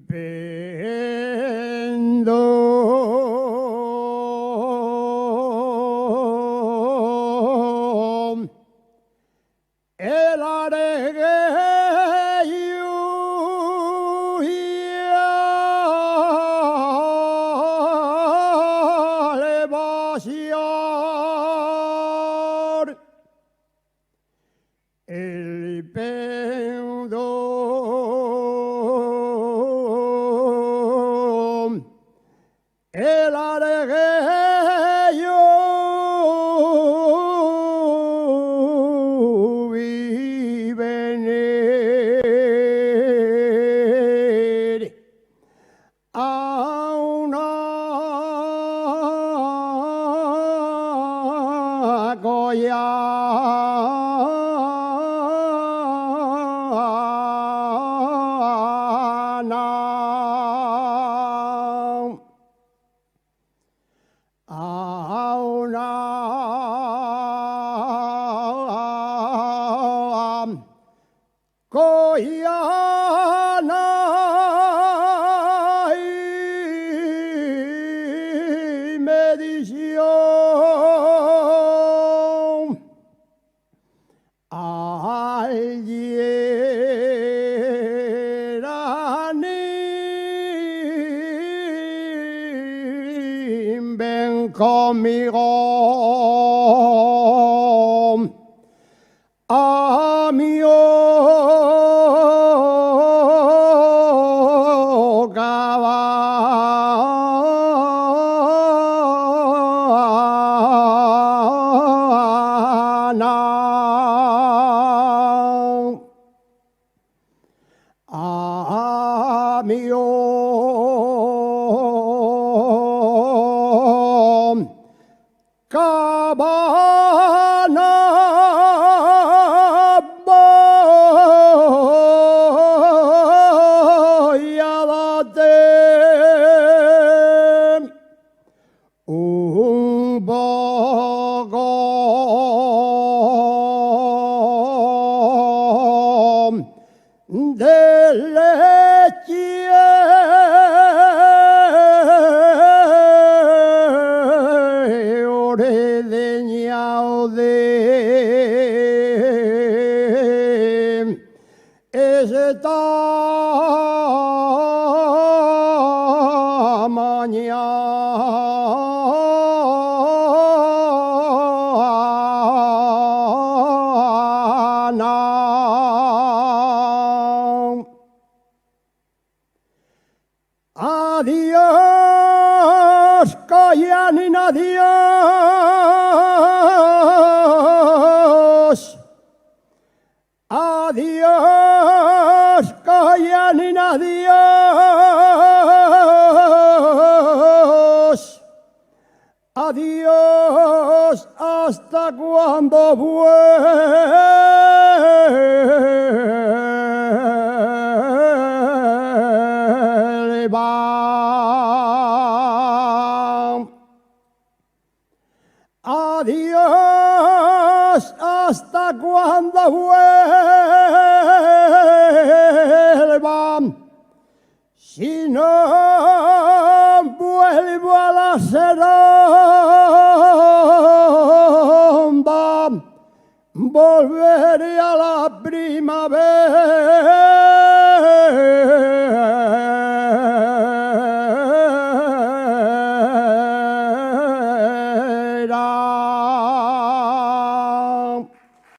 Vendo el aregueyo le vaciar el pendo el aregueyo vive en él a una goyana. A una goyana y medición ven conmigo a mi caravana. A mi cabana voy a darte un poco de leche ordeñado de ese tamaño. Adiós, Coyanina, adiós. Adiós, Coyanina, adiós. Adiós, hasta cuando vuelva. Adiós, hasta cuando vuelva. Si no vuelvo a la Seromba, volveré a la primavera.